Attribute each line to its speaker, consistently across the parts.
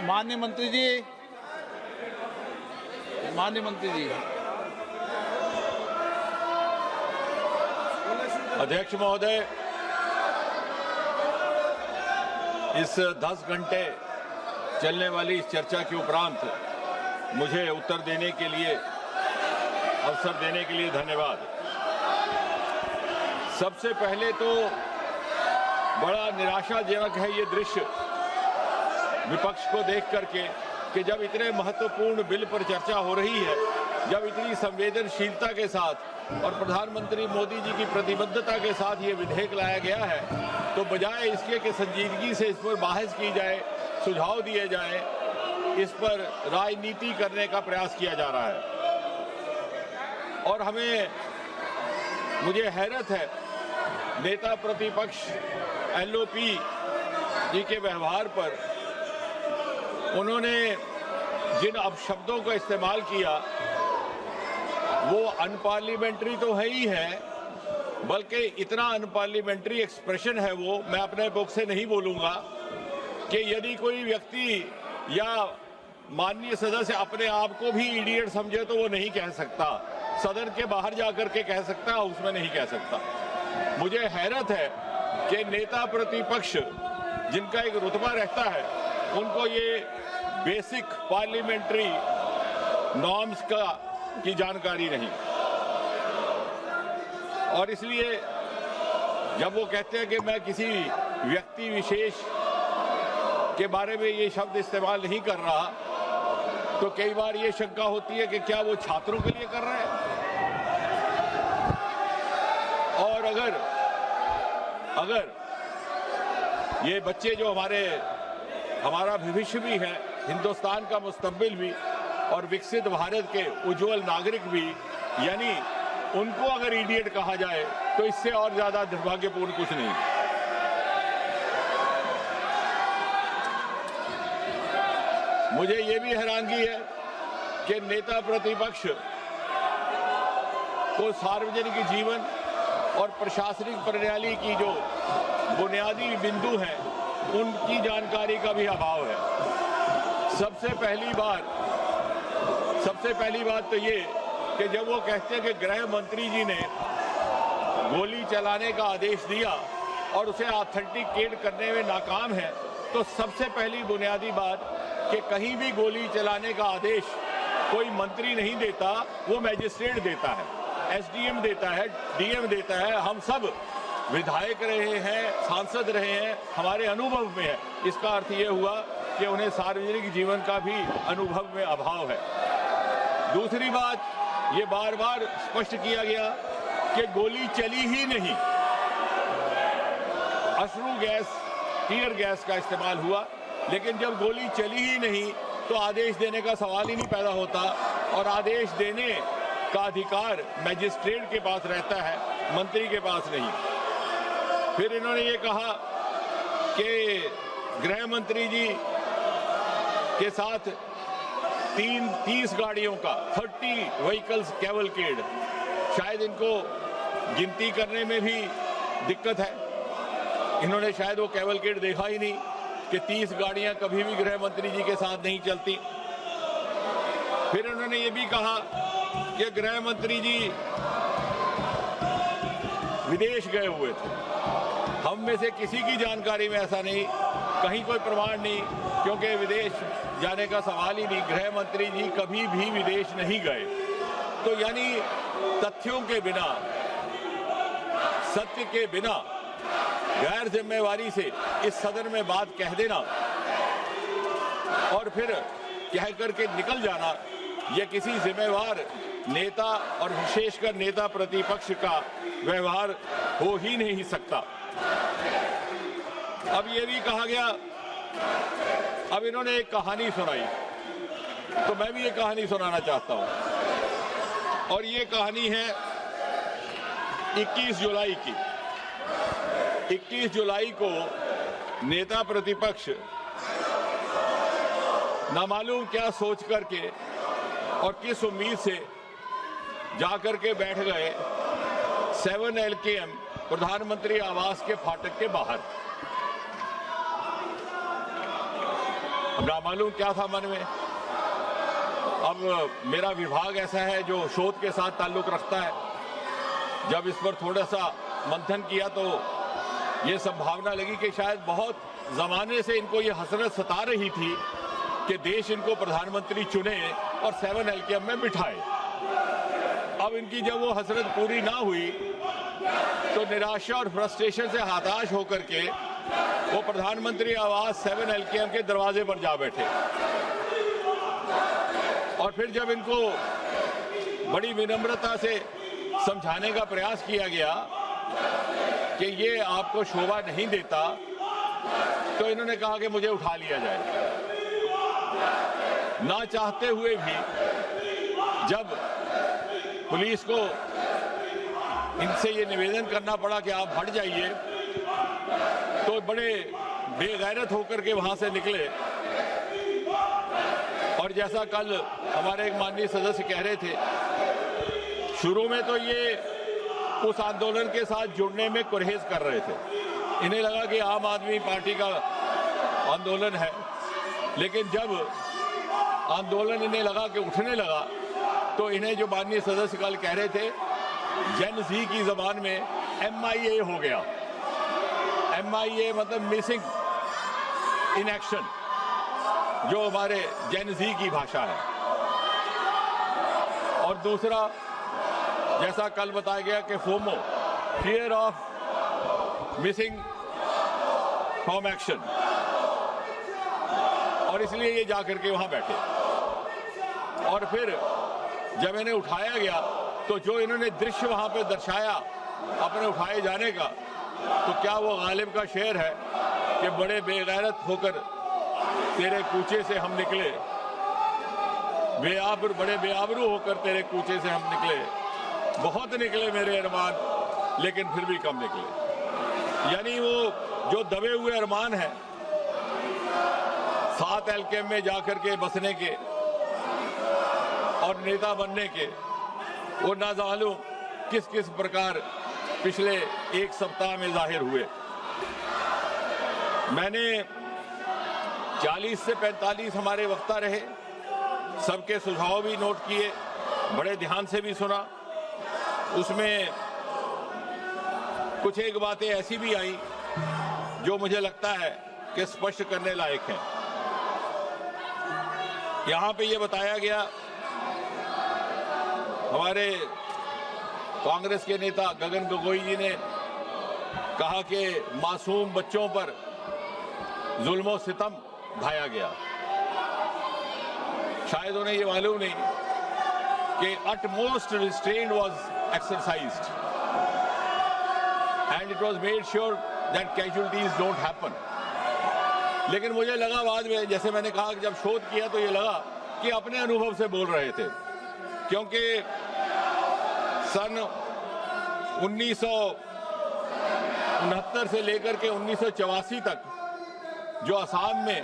Speaker 1: माननीय मंत्री जी,
Speaker 2: अध्यक्ष महोदय, इस 10 घंटे चलने वाली इस चर्चा के उपरांत मुझे उत्तर देने के लिए अवसर देने के लिए धन्यवाद। सबसे पहले तो बड़ा निराशाजनक है ये दृश्य विपक्ष को देख करके कि जब इतने महत्वपूर्ण बिल पर चर्चा हो रही है, जब इतनी संवेदनशीलता के साथ और प्रधानमंत्री मोदी जी की प्रतिबद्धता के साथ ये विधेयक लाया गया है, तो बजाय इसके कि संजीदगी से इस पर बहस की जाए, सुझाव दिए जाए, इस पर राजनीति करने का प्रयास किया जा रहा है। और मुझे हैरत है नेता प्रतिपक्ष एलओपी जी के व्यवहार पर। उन्होंने जिन अपशब्दों का इस्तेमाल किया वो अनपार्लियामेंट्री तो है ही है, बल्कि इतना अनपार्लियामेंट्री एक्सप्रेशन है वो, मैं अपने बुक से नहीं बोलूंगा, कि यदि कोई व्यक्ति या माननीय सदस्य अपने आप को भी इडियट समझे तो वो नहीं कह सकता, सदन के बाहर जाकर के कह सकता, उसमें नहीं कह सकता। मुझे हैरत है कि नेता प्रतिपक्ष जिनका एक रुतबा रहता है, उनको ये बेसिक पार्लियामेंट्री नॉर्म्स की जानकारी नहीं। और इसलिए जब वो कहते हैं कि मैं किसी व्यक्ति विशेष के बारे में ये शब्द इस्तेमाल नहीं कर रहा, तो कई बार ये शंका होती है कि क्या वो छात्रों के लिए कर रहे हैं। और अगर ये बच्चे जो हमारा भविष्य भी है, हिंदुस्तान का मुस्तकबिल भी और विकसित भारत के उज्जवल नागरिक भी, यानी उनको अगर इडियट कहा जाए तो इससे और ज्यादा दुर्भाग्यपूर्ण कुछ नहीं। मुझे ये भी हैरानगी है कि नेता प्रतिपक्ष को सार्वजनिक जीवन और प्रशासनिक प्रणाली की जो बुनियादी बिंदु हैं उनकी जानकारी का भी अभाव है। सबसे पहली बात तो ये कि जब वो कहते हैं कि गृह मंत्री जी ने गोली चलाने का आदेश दिया और उसे ऑथेंटिकेट करने में नाकाम है, तो सबसे पहली बुनियादी बात कि कहीं भी गोली चलाने का आदेश कोई मंत्री नहीं देता, वो मैजिस्ट्रेट देता है, एसडीएम देता है, डीएम देता है। हम सब विधायक रहे हैं, सांसद रहे हैं, हमारे अनुभव में है। इसका अर्थ ये हुआ कि उन्हें सार्वजनिक जीवन का भी अनुभव में अभाव है। दूसरी बात, ये बार बार स्पष्ट किया गया कि गोली चली ही नहीं, अश्रु गैस, टीयर गैस का इस्तेमाल हुआ, लेकिन जब गोली चली ही नहीं तो आदेश देने का सवाल ही नहीं पैदा होता। और आदेश देने का अधिकार मैजिस्ट्रेट के पास रहता है, मंत्री के पास नहीं। फिर इन्होंने ये कहा कि गृह मंत्री जी के साथ 30 गाड़ियों का 30 व्हीकल्स कैवलकेड, शायद इनको गिनती करने में भी दिक्कत है। इन्होंने शायद वो कैवलकेड देखा ही नहीं कि 30 गाड़ियां कभी भी गृह मंत्री जी के साथ नहीं चलती। फिर उन्होंने ये भी कहा कि गृह मंत्री जी विदेश गए हुए थे। हम में से किसी की जानकारी में ऐसा नहीं, कहीं कोई प्रमाण नहीं, क्योंकि विदेश जाने का सवाल ही नहीं। गृह मंत्री जी कभी भी विदेश नहीं गए। तो यानी तथ्यों के बिना, सत्य के बिना गैर जिम्मेवारी से इस सदन में बात कह देना और फिर कह करके निकल जाना, यह किसी जिम्मेवार नेता और विशेषकर नेता प्रतिपक्ष का व्यवहार हो ही नहीं सकता। अब ये भी कहा गया, अब इन्होंने एक कहानी सुनाई, तो मैं भी ये कहानी सुनाना चाहता हूं। और ये कहानी है 21 जुलाई की। 21 जुलाई को नेता प्रतिपक्ष नामालूम क्या सोच करके और किस उम्मीद से जाकर के बैठ गए 7 LKM प्रधानमंत्री आवास के फाटक के बाहर। अब ना मालूम क्या था मन में। अब मेरा विभाग ऐसा है जो शोध के साथ ताल्लुक रखता है। जब इस पर थोड़ा सा मंथन किया तो ये संभावना लगी कि शायद बहुत जमाने से इनको ये हसरत सता रही थी कि देश इनको प्रधानमंत्री चुने और 7 LKM में बिठाए। अब इनकी जब वो हसरत पूरी ना हुई तो निराशा और फ्रस्ट्रेशन से हताश होकर के वो प्रधानमंत्री आवास 7 LKM के दरवाजे पर जा बैठे। और फिर जब इनको बड़ी विनम्रता से समझाने का प्रयास किया गया कि ये आपको शोभा नहीं देता, तो इन्होंने कहा कि मुझे उठा लिया जाए। ना चाहते हुए भी जब पुलिस को इनसे ये निवेदन करना पड़ा कि आप हट जाइए, तो बड़े बेगैरत होकर के वहां से निकले। और जैसा कल हमारे एक माननीय सदस्य कह रहे थे, शुरू में तो ये उस आंदोलन के साथ जुड़ने में गुरेज कर रहे थे। इन्हें लगा कि आम आदमी पार्टी का आंदोलन है, लेकिन जब आंदोलन इन्हें लगा कि उठने लगा तो इन्हें जो माननीय सदस्य कल कह रहे थे, जेन ज़ी की जबान में MIA हो गया। MIA मतलब मिसिंग इन एक्शन, जो हमारे जेन ज़ी की भाषा है। और दूसरा, जैसा कल बताया गया कि FOMO, fear of missing from action, और इसलिए ये जाकर के वहां बैठे। और फिर जब इन्हें उठाया गया तो जो इन्होंने दृश्य वहां पे दर्शाया अपने उठाए जाने का, तो क्या वो गालिब का शेर है कि बड़े बेगैरत होकर तेरे कूचे से हम निकले, बड़े बेआबरू होकर तेरे कूचे से हम निकले, बहुत निकले मेरे अरमान, लेकिन फिर भी कम निकले। यानी वो जो दबे हुए अरमान है 7 LKM में जाकर के बसने के और नेता बनने के, वो ना मालूम किस किस प्रकार पिछले एक सप्ताह में जाहिर हुए। मैंने 40 से 45 हमारे वक्ता रहे, सबके सुझाव भी नोट किए, बड़े ध्यान से भी सुना। उसमें कुछ एक बातें ऐसी भी आई जो मुझे लगता है कि स्पष्ट करने लायक है। यहां पे ये बताया गया, हमारे कांग्रेस के नेता गगन गोगोई जी ने कहा कि मासूम बच्चों पर जुल्म सितम ढाया गया। शायद उन्हें ये मालूम नहीं कि utmost restraint was exercised and it was made sure that casualties don't happen. लेकिन मुझे लगा बाद में, जैसे मैंने कहा कि जब शोध किया तो ये लगा कि अपने अनुभव से बोल रहे थे, क्योंकि सन 1969 से लेकर के 1984 तक जो असम में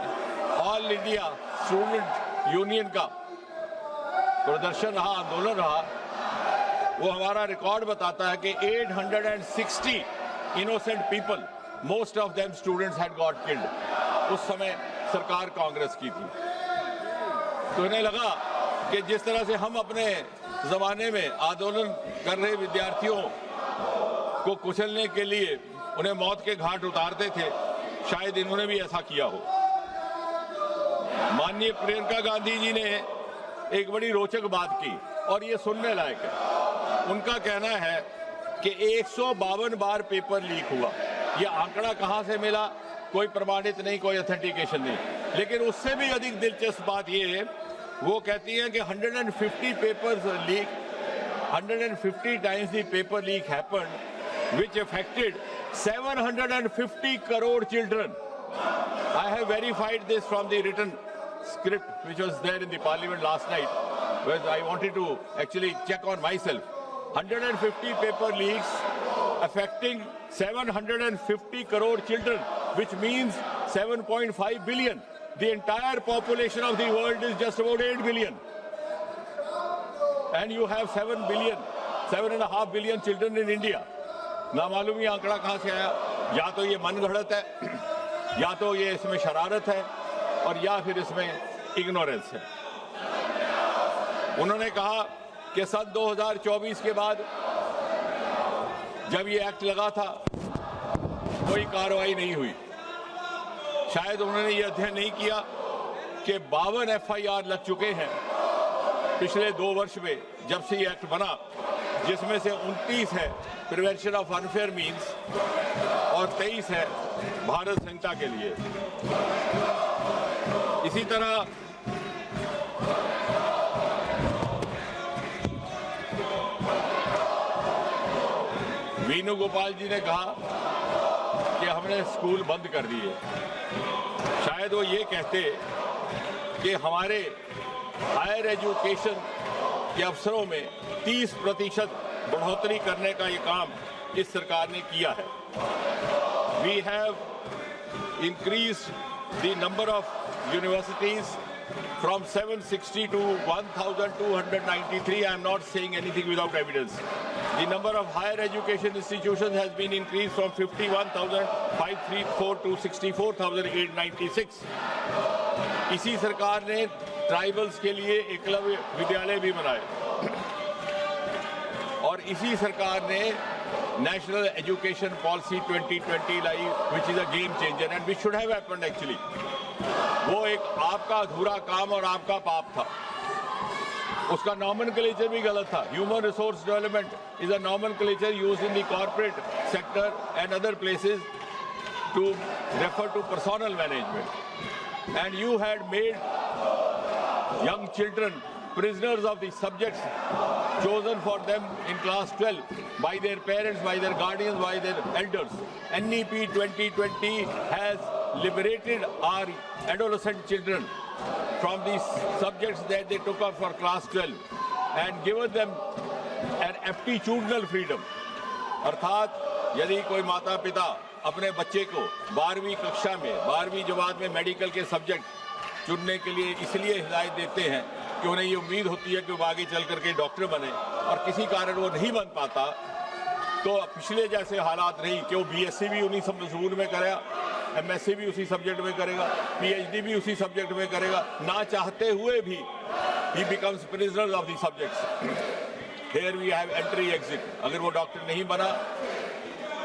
Speaker 2: ऑल इंडिया स्टूडेंट यूनियन का प्रदर्शन रहा, आंदोलन रहा, वो हमारा रिकॉर्ड बताता है कि 860 innocent people, most of them students had got killed. उस समय सरकार कांग्रेस की थी। तो इन्हें लगा कि जिस तरह से हम अपने जमाने में आंदोलन कर रहे विद्यार्थियों को कुचलने के लिए उन्हें मौत के घाट उतारते थे, शायद इन्होंने भी ऐसा किया हो। माननीय प्रियंका गांधी जी ने एक बड़ी रोचक बात की और ये सुनने लायक है। उनका कहना है कि 152 बार पेपर लीक हुआ। ये आंकड़ा कहां से मिला कोई प्रमाणित नहीं, कोई ऑथेंटिकेशन नहीं, लेकिन उससे भी अधिक दिलचस्प बात ये है, वो कहती हैं कि 150 papers leak, 150 times the paper leak happened, which affected 750 crore children. I have verified this from the written script which was there in the parliament last night, where I wanted to actually check on myself. 150 paper leaks affecting 750 crore children, which means 7.5 billion. The entire population of the world is just about 8 billion. And you have 7 billion, 7.5 billion children in India. ना मालूम ये आंकड़ा कहां से आया। या तो ये मन गढ़ंत है, या तो ये इसमें शरारत है, और या फिर इसमें इग्नोरेंस है। उन्होंने कहा कि सन 2024 के बाद जब ये एक्ट लगा था कोई कार्रवाई नहीं हुई। शायद उन्होंने ये अध्ययन नहीं किया कि 52 FIR लग चुके हैं पिछले 2 वर्ष में जब से ये एक्ट बना, जिसमें से 29 है प्रिवेंशन ऑफ अनफेयर मीन्स और 23 है भारत संहिता के लिए। इसी तरह वेणुगोपाल जी ने कहा कि हमने स्कूल बंद कर दिए। शायद वो ये कहते कि हमारे हायर एजुकेशन के अवसरों में 30% बढ़ोतरी करने का ये काम इस सरकार ने किया है। We have increased the number of universities from 760 to 1,293. I am not saying anything without evidence. The number of higher education institutions has been increased from 51,534 to 64,896. इसी सरकार ने ट्राइबल्स के लिए एकलव्य विद्यालय भी बनाए और इसी सरकार ने national education policy 2020 lie, which is a game changer and which should have happened actually. वो एक आपका अधूरा काम और आपका पाप था। उसका नॉमेनक्लेचर भी गलत था। Human resource development is a nomenclature used in the corporate sector and other places to refer to personal management and you had made young children prisoners of the subjects chosen for them in class 12 by their parents, by their guardians, by their elders. NEP 2020 has liberated our adolescent children from these subjects that they took up for class 12 and given them an aptitudinal freedom. अर्थात यदि कोई माता पिता अपने बच्चे को 12वीं कक्षा में 12वीं जमात में मेडिकल के सब्जेक्ट चुनने के लिए इसलिए हिदायत देते हैं कि उन्हें ये उम्मीद होती है कि वो आगे चल करके डॉक्टर बने और किसी कारण वो नहीं बन पाता, तो पिछले जैसे हालात नहीं कि वो BSc भी उन्हीं मजमून में करेगा, MSc भी उसी सब्जेक्ट में करेगा, PhD भी उसी सब्जेक्ट में करेगा, ना चाहते हुए भी he becomes prisoner of the subjects. Here we have entry exit. अगर वो डॉक्टर नहीं बना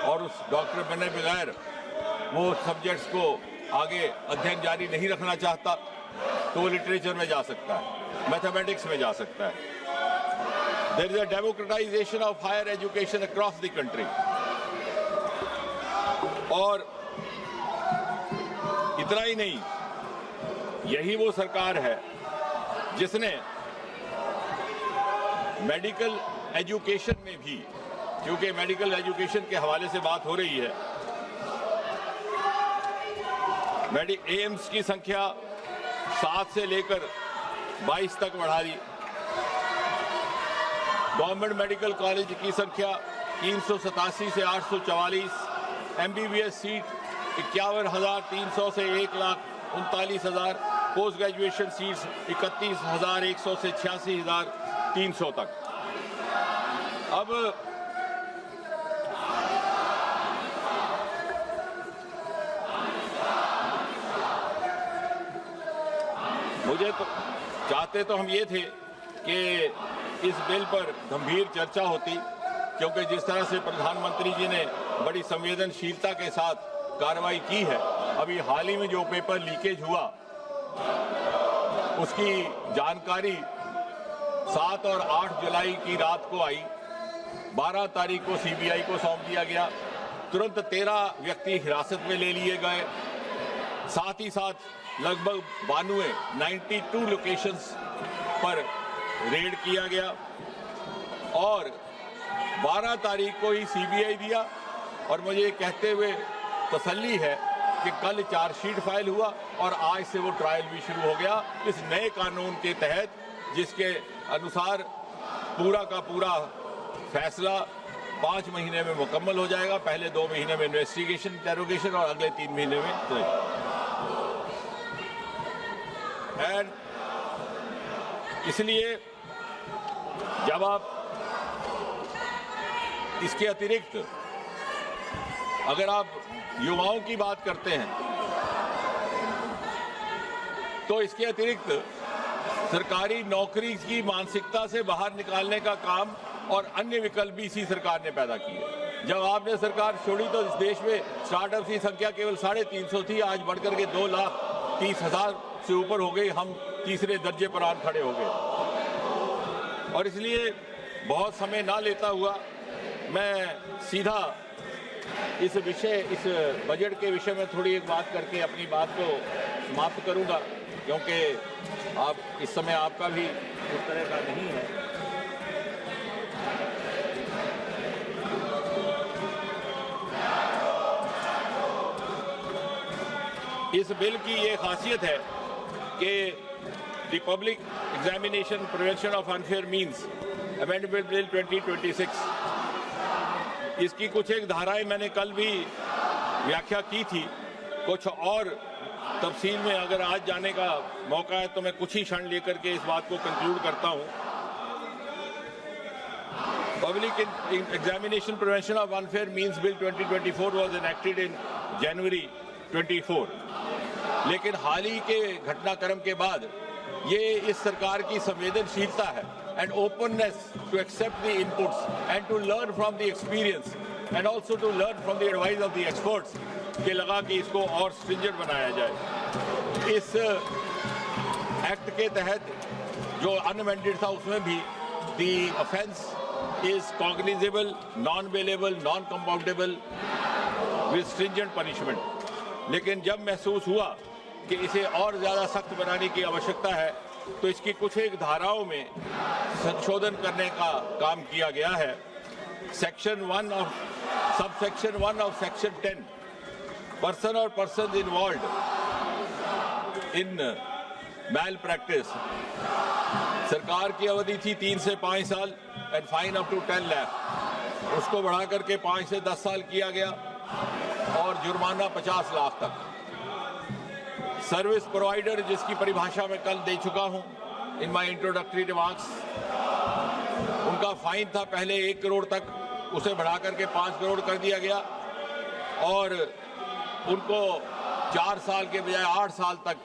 Speaker 2: और उस डॉक्टर बनने बगैर वो सब्जेक्ट्स को आगे अध्ययन जारी नहीं रखना चाहता तो वो लिटरेचर में जा सकता है, मैथमेटिक्स में जा सकता है। There is a democratization of higher education across the country. और इतना ही नहीं, यही वो सरकार है जिसने मेडिकल एजुकेशन में भी, क्योंकि मेडिकल एजुकेशन के हवाले से बात हो रही है, एम्स की संख्या 7 से लेकर 22 तक बढ़ा दी। गवर्नमेंट मेडिकल कॉलेज की संख्या 387 से 844, MBBS सीट 51,300 से 1,39,000, पोस्ट ग्रेजुएशन सीट्स 31,100 से 86,300 तक। अब मुझे तो चाहते तो हम ये थे कि इस बिल पर गंभीर चर्चा होती, क्योंकि जिस तरह से प्रधानमंत्री जी ने बड़ी संवेदनशीलता के साथ कार्रवाई की है, अभी हाल ही में जो पेपर लीकेज हुआ उसकी जानकारी 7 और 8 जुलाई की रात को आई, 12 तारीख को CBI को सौंप दिया गया, तुरंत 13 व्यक्ति हिरासत में ले लिए गए, साथ ही साथ लगभग 92 लोकेशंस पर रेड किया गया और 12 तारीख को ही CBI दिया। और मुझे कहते हुए तसल्ली है कि कल चार्जशीट फाइल हुआ और आज से वो ट्रायल भी शुरू हो गया इस नए कानून के तहत, जिसके अनुसार पूरा का पूरा फैसला 5 महीने में मुकम्मल हो जाएगा। पहले 2 महीने में इन्वेस्टिगेशन, इंटेरोगेशन और अगले 3 महीने में एंड इसलिए जब आप इसके अतिरिक्त अगर आप युवाओं की बात करते हैं तो इसके अतिरिक्त सरकारी नौकरी की मानसिकता से बाहर निकालने का काम और अन्य विकल्प भी इसी सरकार ने पैदा किए। जब आपने सरकार छोड़ी तो इस देश में स्टार्टअप की संख्या केवल 350 थी, आज बढ़कर के 2,30,000 से ऊपर हो गई। हम तीसरे दर्जे पर आन खड़े हो गए। और इसलिए बहुत समय ना लेता हुआ मैं सीधा इस बजट के विषय में थोड़ी एक बात करके अपनी बात को समाप्त करूंगा, क्योंकि आप इस समय आपका भी उस तरह का नहीं है। इस बिल की ये खासियत है कि the public examination prevention of unfair means amendment bill 2026, इसकी कुछ एक धाराएं मैंने कल भी व्याख्या की थी। कुछ और तफसील में अगर आज जाने का मौका है तो मैं कुछ ही क्षण लेकर के इस बात को कंक्लूड करता हूं। Public examination prevention of unfair means bill 2024 was enacted in January 24, लेकिन हाल ही के घटनाक्रम के बाद ये इस सरकार की संवेदनशीलता है and openness to accept the inputs and to learn from the experience and also to learn from the advice of the experts के लगा कि इसको और स्ट्रिंजेंट बनाया जाए। इस एक्ट के तहत जो अनअमेंडेड था उसमें भी the offence is cognizable, non bailable, non compoundable with stringent punishment. लेकिन जब महसूस हुआ कि इसे और ज़्यादा सख्त बनाने की आवश्यकता है तो इसकी कुछ एक धाराओं में संशोधन करने का काम किया गया है। सबसेक्शन 1 ऑफ सेक्शन 10, पर्सन और person involve in malpractice, सरकार की अवधि थी 3 से 5 साल and fine up to 10 lakh, उसको बढ़ा करके 5 से 10 साल किया गया और जुर्माना 50 लाख तक। सर्विस प्रोवाइडर, जिसकी परिभाषा मैं कल दे चुका हूं इन माय इंट्रोडक्टरी रिमार्क्स, उनका फाइन था पहले 1 करोड़ तक, उसे बढ़ा करके 5 करोड़ कर दिया गया और उनको 4 साल के बजाय 8 साल तक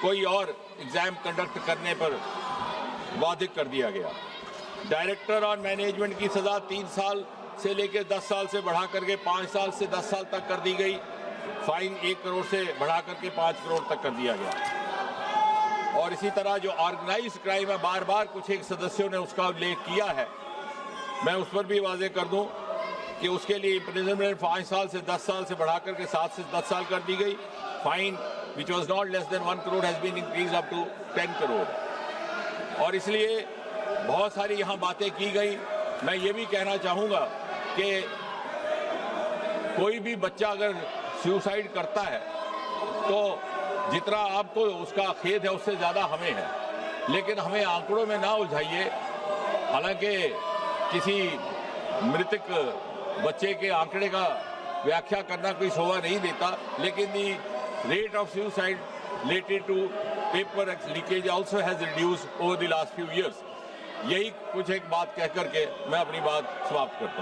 Speaker 2: कोई और एग्जाम कंडक्ट करने पर बाधित कर दिया गया। डायरेक्टर और मैनेजमेंट की सजा 3 साल से लेकर 10 साल से बढ़ा करके 5 साल से 10 साल तक कर दी गई। फाइन 1 करोड़ से बढ़ा करके 5 करोड़ तक कर दिया गया। और इसी तरह जो ऑर्गेनाइज क्राइम है, बार बार कुछ एक सदस्यों ने उसका उल्लेख किया है, मैं उस पर भी वाजे कर दूं कि उसके लिए इम्प्रिजनमेंट 5 साल से 10 साल से बढ़ा करके 7 से 10 साल कर दी गई। Fine which was not less than 1 crore has been increase up to 10 crore. और इसलिए बहुत सारी यहाँ बातें की गई। मैं ये भी कहना चाहूँगा कि कोई भी बच्चा अगर सुसाइड करता है तो जितना आपको उसका खेद है उससे ज़्यादा हमें है, लेकिन हमें आंकड़ों में ना उलझाइए। हालांकि किसी मृतक बच्चे के आंकड़े का व्याख्या करना कोई शोभा नहीं देता, लेकिन the rate of suicide related to paper leakage also has reduced over the last few years. यही कुछ एक बात कह करके मैं अपनी बात समाप्त करता हूँ।